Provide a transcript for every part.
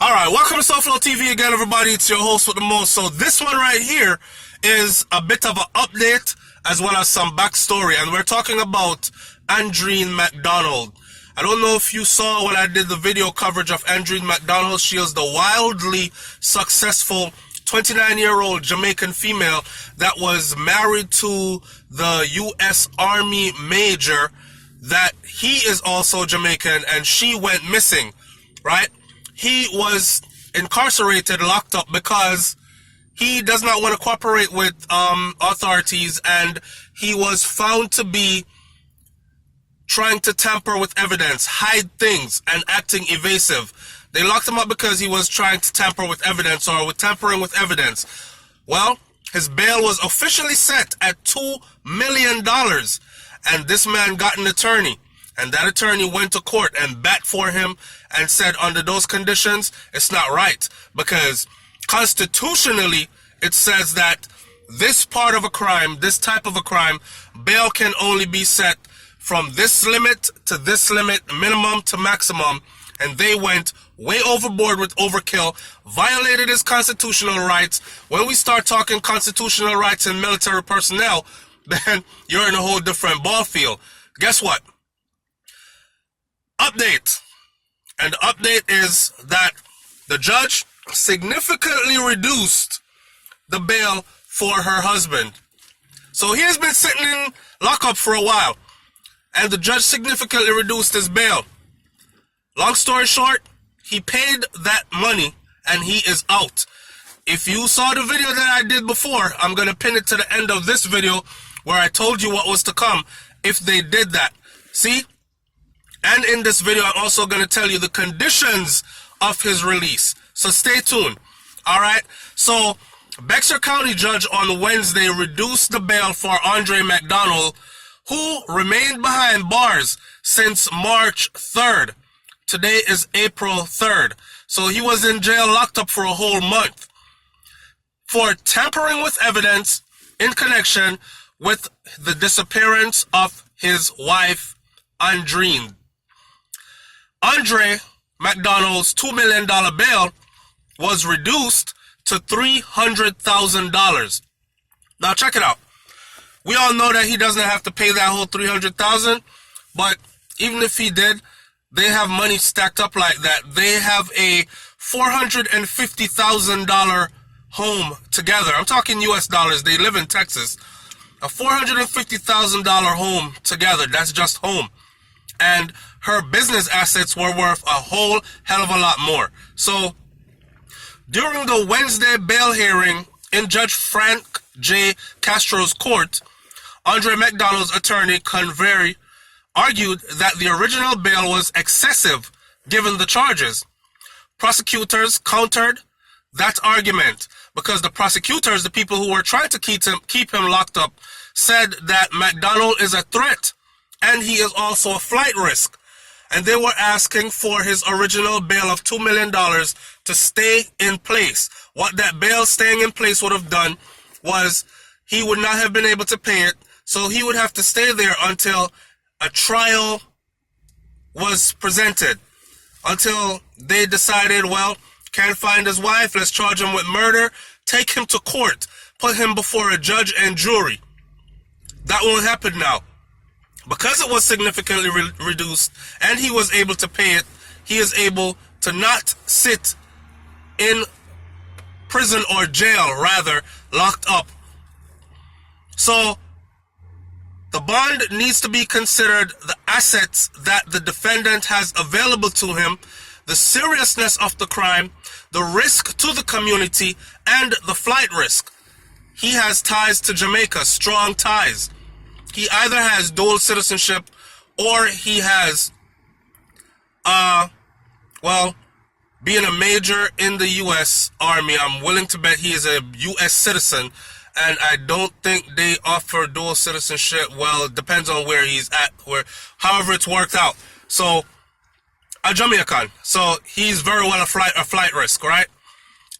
Alright, welcome to SouFLoTV again, everybody. It's your host with the most. So this one right here is a bit of an update as well as some backstory, and we're talking about Andrea McDonald. I don't know if you saw when I did the video coverage of Andrea McDonald. She is the wildly successful 29-year-old Jamaican female that was married to the U.S. Army major, that he is also Jamaican, and she went missing, right? He was incarcerated, locked up, because he does not want to cooperate with authorities, and he was found to be trying to tamper with evidence, hide things, and acting evasive. They locked him up because he was trying to tamper with evidence, or with tampering with evidence. Well, his bail was officially set at $2 million, and this man got an attorney. And that attorney went to court and bat for him and said, under those conditions, it's not right. Because constitutionally, it says that this part of a crime, this type of a crime, bail can only be set from this limit to this limit, minimum to maximum. And they went way overboard with overkill, violated his constitutional rights. When we start talking constitutional rights and military personnel, then you're in a whole different ball field. Guess what? Update. And the update is that the judge significantly reduced the bail for her husband. So he has been sitting in lockup for a while, and the judge significantly reduced his bail. Long story short, he paid that money and he is out. If you saw the video that I did before, I'm going to pin it to the end of this video where I told you what was to come if they did that. See? And in this video, I'm also going to tell you the conditions of his release. So stay tuned. All right. So Bexar County judge on Wednesday reduced the bail for Andrea McDonald, who remained behind bars since March 3rd. Today is April 3rd. So he was in jail, locked up for a whole month for tampering with evidence in connection with the disappearance of his wife, Andrea. Andrea McDonald's $2 million bail was reduced to $300,000. Now check it out. We all know that he doesn't have to pay that whole $300,000, but even if he did, they have money stacked up like that. They have a $450,000 home together. I'm talking US dollars. They live in Texas. A $450,000 home together. That's just home. And her business assets were worth a whole hell of a lot more. So during the Wednesday bail hearing in Judge Frank J. Castro's court, Andrea McDonald's attorney, Convery, argued that the original bail was excessive given the charges. Prosecutors countered that argument because the prosecutors, the people who were trying to keep him locked up, said that McDonald is a threat and he is also a flight risk. And they were asking for his original bail of $2 million to stay in place. What that bail staying in place would have done was he would not have been able to pay it, so he would have to stay there until a trial was presented, until they decided, well, can't find his wife, let's charge him with murder, take him to court, put him before a judge and jury. That won't happen now. Because it was significantly reduced and he was able to pay it, he is able to not sit in prison or jail, rather, locked up. So the bond needs to be considered the assets that the defendant has available to him, the seriousness of the crime, the risk to the community, and the flight risk. He has ties to Jamaica, strong ties. He either has dual citizenship or he has, well, being a major in the U.S. Army, I'm willing to bet he is a U.S. citizen, and I don't think they offer dual citizenship. Well, it depends on where he's at, however it's worked out. So, a Jamaican. So, he's very well a flight risk, right?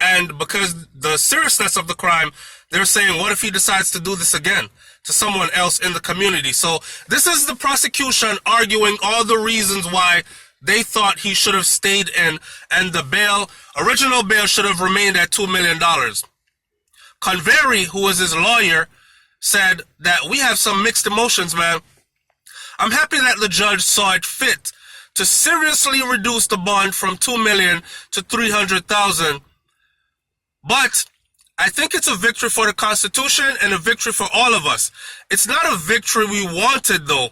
And because the seriousness of the crime, they're saying, what if he decides to do this again to someone else in the community? So this is the prosecution arguing all the reasons why they thought he should have stayed in, and the original bail should have remained at $2 million. Convery, who was his lawyer, said that we have some mixed emotions, man. I'm happy that the judge saw it fit to seriously reduce the bond from $2 million to $300,000. But I think it's a victory for the Constitution and a victory for all of us. It's not a victory we wanted, though.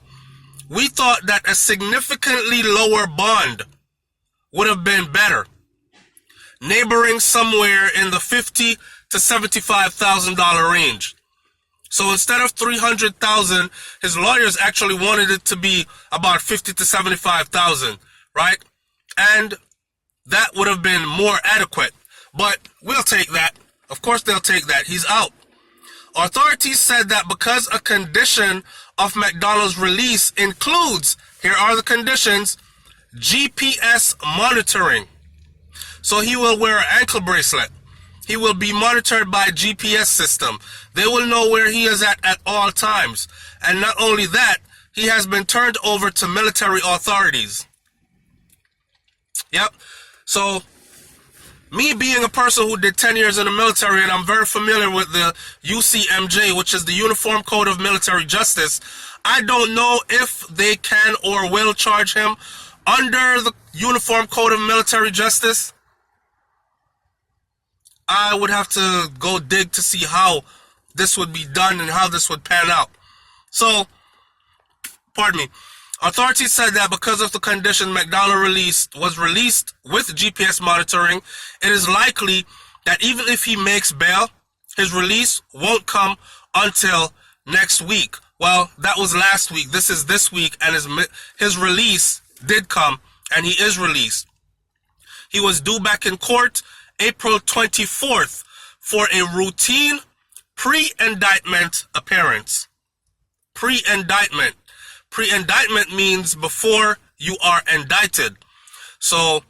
We thought that a significantly lower bond would have been better, neighboring somewhere in the $50,000 to $75,000 range. So instead of $300,000, his lawyers actually wanted it to be about $50,000 to $75,000, right? And that would have been more adequate. But we'll take that. Of course they'll take that. He's out. Authorities said that because a condition of McDonald's release includes, here are the conditions, GPS monitoring. So he will wear an ankle bracelet. He will be monitored by a GPS system. They will know where he is at all times. And not only that, he has been turned over to military authorities. Yep. So, me being a person who did 10 years in the military, and I'm very familiar with the UCMJ, which is the Uniform Code of Military Justice, I don't know if they can or will charge him under the Uniform Code of Military Justice. I would have to go dig to see how this would be done and how this would pan out. So, pardon me. Authorities said that because of the condition McDonald was released with GPS monitoring, it is likely that even if he makes bail, his release won't come until next week. Well, that was last week. This is this week, and his release did come, and he is released. He was due back in court April 24th for a routine pre-indictment appearance. Pre-indictment. Pre-indictment means before you are indicted. So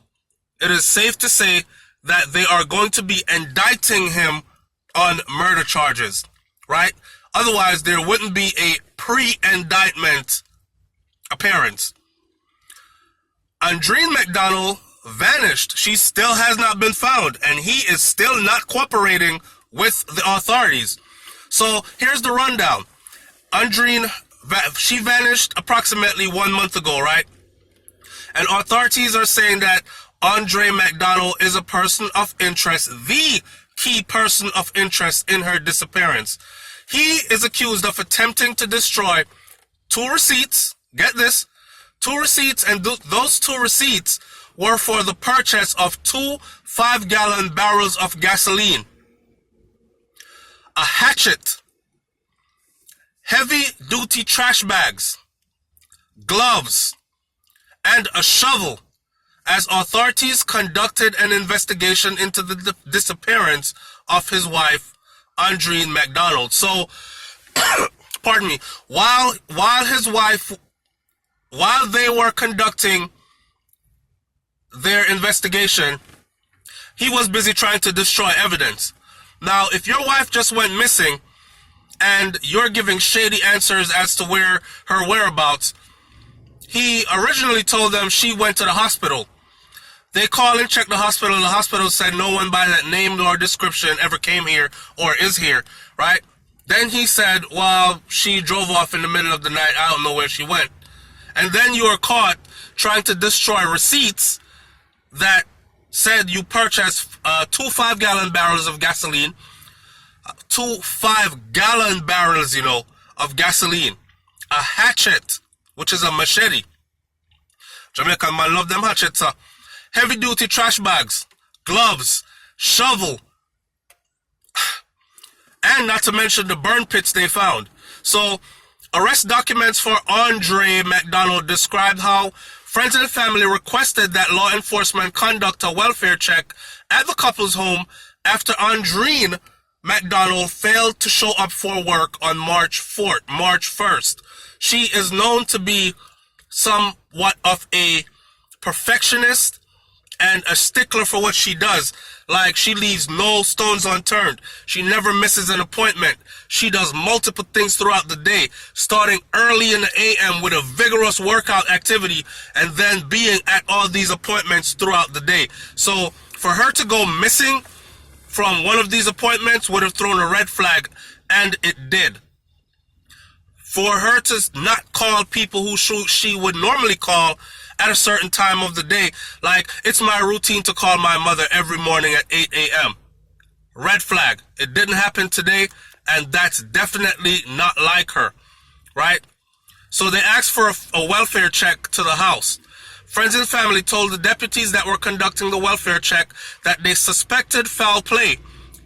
it is safe to say that they are going to be indicting him on murder charges, right? Otherwise, there wouldn't be a pre-indictment appearance. Andrea McDonald vanished. She still has not been found, and he is still not cooperating with the authorities. So here's the rundown. Andrea, she vanished approximately 1 month ago, right? And authorities are saying that Andrea McDonald is a person of interest, the key person of interest in her disappearance. He is accused of attempting to destroy 2 receipts. Get this, 2 receipts, and those 2 receipts were for the purchase of 2 5-gallon barrels of gasoline, a hatchet, heavy-duty trash bags, gloves, and a shovel, as authorities conducted an investigation into the disappearance of his wife, Andrea McDonald. So, pardon me, while they were conducting their investigation, he was busy trying to destroy evidence. Now, if your wife just went missing and you're giving shady answers as to where her whereabouts, he originally told them she went to the hospital. They called and checked the hospital, and the hospital said no one by that name nor description ever came here or is here, right? Then he said, well, she drove off in the middle of the night. I don't know where she went. And then you are caught trying to destroy receipts that said you purchased 2 5-gallon barrels of gasoline, 2 5-gallon barrels, of gasoline, a hatchet, which is a machete. Jamaican man love them hatchets, sir. Heavy-duty trash bags, gloves, shovel, and not to mention the burn pits they found. So, arrest documents for Andrea McDonald described how friends and family requested that law enforcement conduct a welfare check at the couple's home after Andrea McDonald failed to show up for work on March 1st. She is known to be somewhat of a perfectionist and a stickler for what she does. Like, she leaves no stones unturned. She never misses an appointment. She does multiple things throughout the day, starting early in the AM with a vigorous workout activity and then being at all these appointments throughout the day. So for her to go missing from one of these appointments would have thrown a red flag, and it did. For her to not call people who she would normally call at a certain time of the day, like, it's my routine to call my mother every morning at 8 a.m. Red flag. It didn't happen today, and that's definitely not like her, right? So they asked for a welfare check to the house. Friends and family told the deputies that were conducting the welfare check that they suspected foul play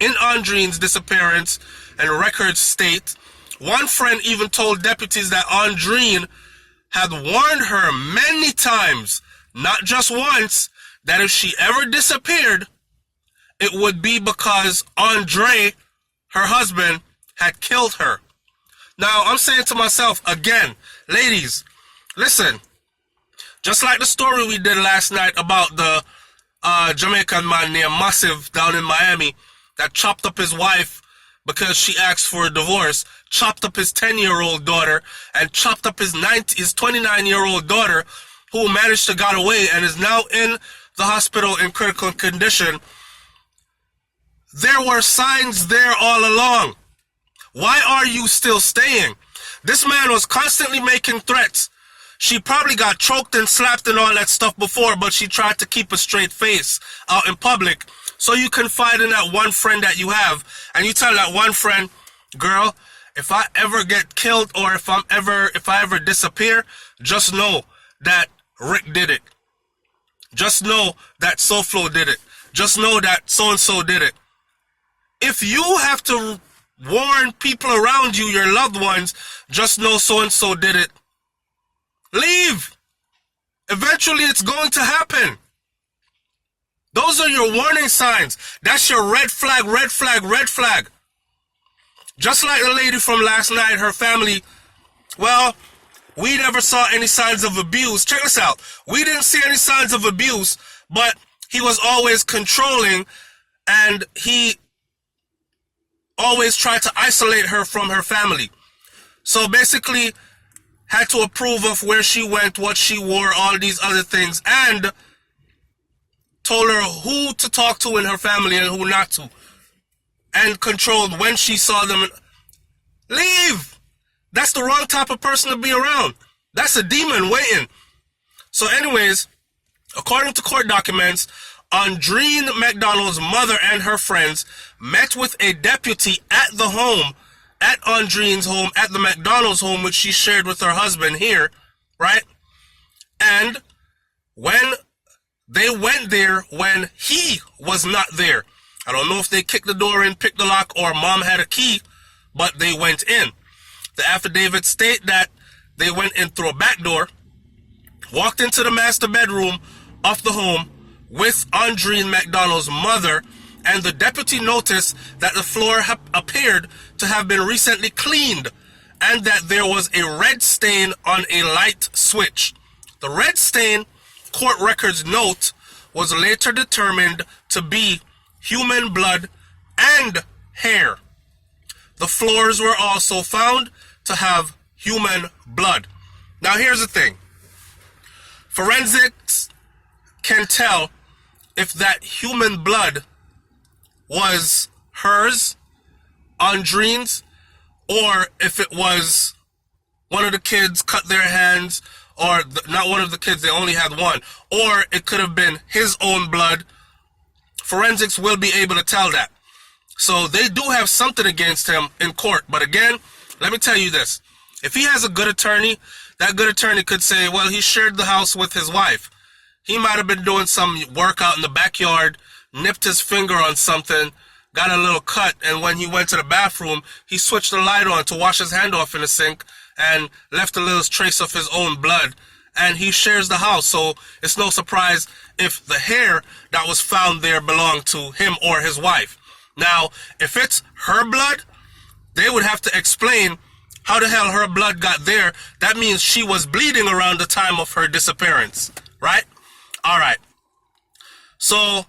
in Andrine's disappearance, and records state one friend even told deputies that Andrine had warned her many times, not just once, that if she ever disappeared, it would be because Andre, her husband, had killed her. Now, I'm saying to myself, again, ladies, listen, just like the story we did last night about the Jamaican man named Massive down in Miami that chopped up his wife because she asked for a divorce, chopped up his 10-year-old daughter, and chopped up his 29-year-old daughter, who managed to get away and is now in the hospital in critical condition. There were signs there all along. Why are you still staying? This man was constantly making threats. She probably got choked and slapped and all that stuff before, but she tried to keep a straight face out in public. So you confide in that one friend that you have, and you tell that one friend, girl, if I ever get killed or if I ever disappear, just know that Rick did it. Just know that SouFlo did it. Just know that so-and-so did it. If you have to warn people around you, your loved ones, just know so-and-so did it. Leave. Eventually it's going to happen. Those are your warning signs. That's your red flag, red flag, red flag. Just like the lady from last night, her family, well, we never saw any signs of abuse. Check this out. We didn't see any signs of abuse, but he was always controlling, and he always tried to isolate her from her family. So basically, had to approve of where she went, what she wore, all these other things, and told her who to talk to in her family and who not to, and controlled when she saw them. Leave! That's the wrong type of person to be around. That's a demon waiting. So anyways, according to court documents, Andrea McDonald's mother and her friends met with a deputy at the home, at Andrea's home, at the McDonald's home, which she shared with her husband here, right? And when they went there, when he was not there, I don't know if they kicked the door in, picked the lock, or mom had a key, but they went in. The affidavits state that they went in through a back door, walked into the master bedroom of the home with Andrea McDonald's mother, and the deputy noticed that the floor appeared to have been recently cleaned and that there was a red stain on a light switch. The red stain, court records note, was later determined to be human blood and hair. The floors were also found to have human blood. Now here's the thing. Forensics can tell if that human blood was hers, Andrene's, or if it was one of the kids cut their hands, or not one of the kids, they only had one, or it could have been his own blood. Forensics will be able to tell that. So they do have something against him in court. But again, let me tell you this. If he has a good attorney, that good attorney could say, well, he shared the house with his wife. He might have been doing some workout in the backyard, nipped his finger on something, got a little cut, and when he went to the bathroom, he switched the light on to wash his hand off in the sink and left a little trace of his own blood. And he shares the house, so it's no surprise if the hair that was found there belonged to him or his wife. Now, if it's her blood, they would have to explain how the hell her blood got there. That means she was bleeding around the time of her disappearance, right? All right. So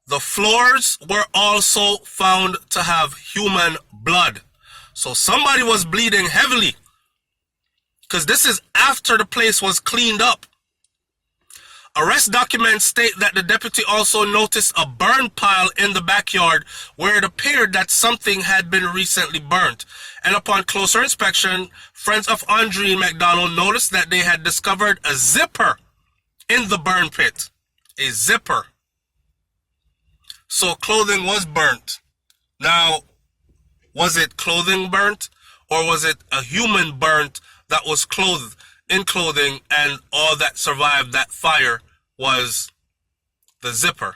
the floors were also found to have human blood. So somebody was bleeding heavily, because this is after the place was cleaned up. Arrest documents state that the deputy also noticed a burn pile in the backyard where it appeared that something had been recently burnt. And upon closer inspection, friends of Andrea McDonald noticed that they had discovered a zipper in the burn pit. A zipper. So clothing was burnt. Now, was it clothing burnt, or was it a human burnt that was clothed in clothing, and all that survived that fire was the zipper?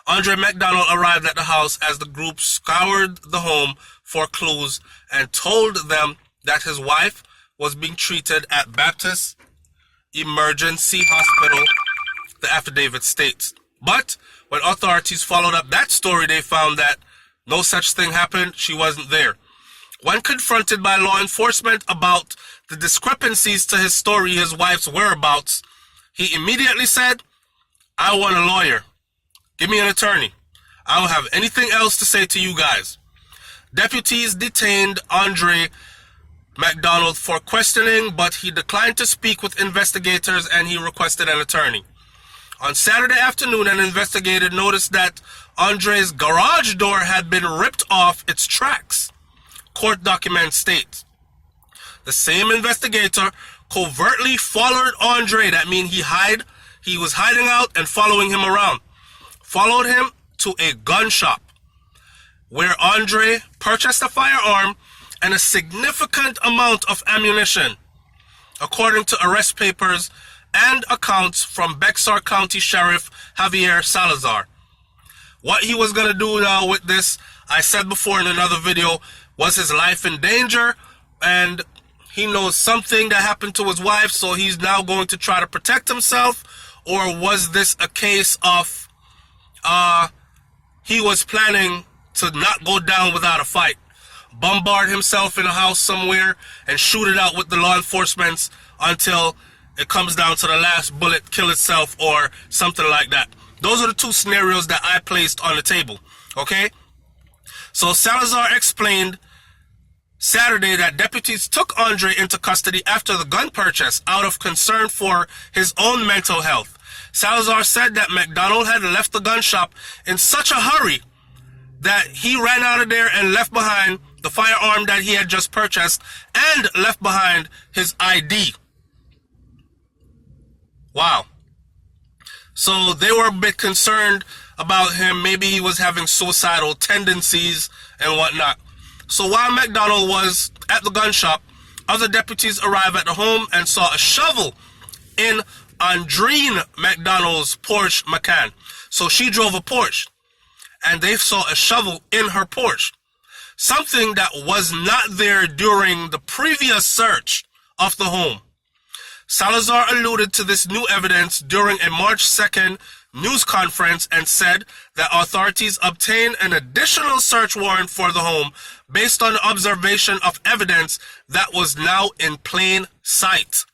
Andrea McDonald arrived at the house as the group scoured the home for clues and told them that his wife was being treated at Baptist Emergency Hospital, the affidavit states. But when authorities followed up that story, they found that no such thing happened. She wasn't there. When confronted by law enforcement about the discrepancies to his story, his wife's whereabouts, he immediately said, "I want a lawyer. Give me an attorney. I don't have anything else to say to you guys." Deputies detained Andrea McDonald for questioning, but he declined to speak with investigators and he requested an attorney. On Saturday afternoon, an investigator noticed that Andrea's garage door had been ripped off its tracks. Court documents state. The same investigator covertly followed Andre. That means he was hiding out and following him around. Followed him to a gun shop where Andre purchased a firearm and a significant amount of ammunition, according to arrest papers and accounts from Bexar County Sheriff Javier Salazar. What he was going to do now with this, I said before in another video, was his life in danger, and he knows something that happened to his wife, so he's now going to try to protect himself? Or was this a case of he was planning to not go down without a fight, bombard himself in a house somewhere and shoot it out with the law enforcement until it comes down to the last bullet, kill itself, or something like that? Those are the two scenarios that I placed on the table, okay? So Salazar explained Saturday that deputies took Andre into custody after the gun purchase out of concern for his own mental health. Salazar said that McDonald had left the gun shop in such a hurry that he ran out of there and left behind the firearm that he had just purchased and left behind his ID. Wow. So they were a bit concerned about him. Maybe he was having suicidal tendencies and whatnot. So while McDonald was at the gun shop, other deputies arrived at the home and saw a shovel in Andrea McDonald's Porsche Macan. So she drove a Porsche, and they saw a shovel in her Porsche. Something that was not there during the previous search of the home. Salazar alluded to this new evidence during a March 2nd news conference and said that authorities obtained an additional search warrant for the home based on the observation of evidence that was now in plain sight.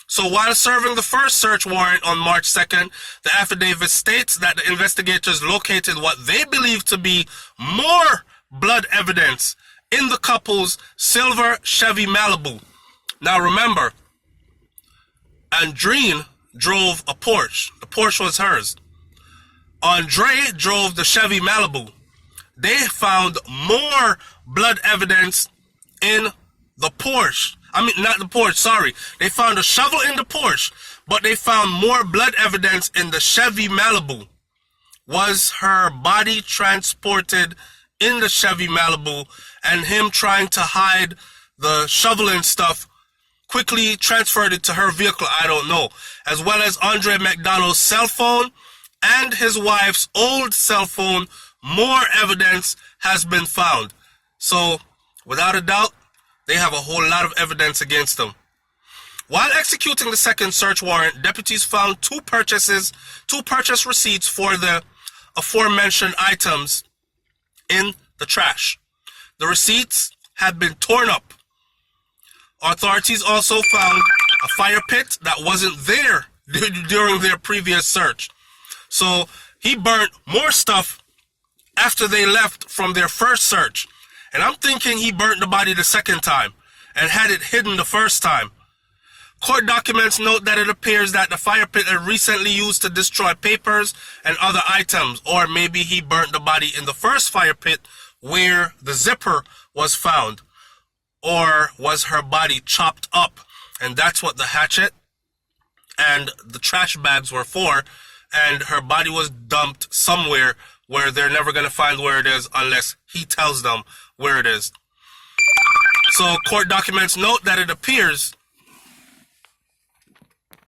So while serving the first search warrant on March 2nd, the affidavit states that the investigators located what they believe to be more blood evidence in the couple's silver Chevy Malibu. Now remember, Andrea drove a Porsche. The Porsche was hers. Andre drove the Chevy Malibu. They found more blood evidence in the Porsche. I mean, not the Porsche, sorry. They found a shovel in the Porsche, but they found more blood evidence in the Chevy Malibu. Was her body transported in the Chevy Malibu, and him trying to hide the shovel and stuff quickly transferred it to her vehicle? I don't know. As well as Andrea McDonald's cell phone and his wife's old cell phone, more evidence has been found. So, without a doubt, they have a whole lot of evidence against them. While executing the second search warrant, deputies found two purchase receipts for the aforementioned items in the trash. The receipts had been torn up. Authorities also found a fire pit that wasn't there during their previous search. So he burnt more stuff after they left from their first search. And I'm thinking he burnt the body the second time and had it hidden the first time. Court documents note that it appears that the fire pit had recently used to destroy papers and other items, or maybe he burnt the body in the first fire pit where the zipper was found, or was her body chopped up, and that's what the hatchet and the trash bags were for, and her body was dumped somewhere where they're never going to find where it is unless he tells them where it is. So court documents note that it appears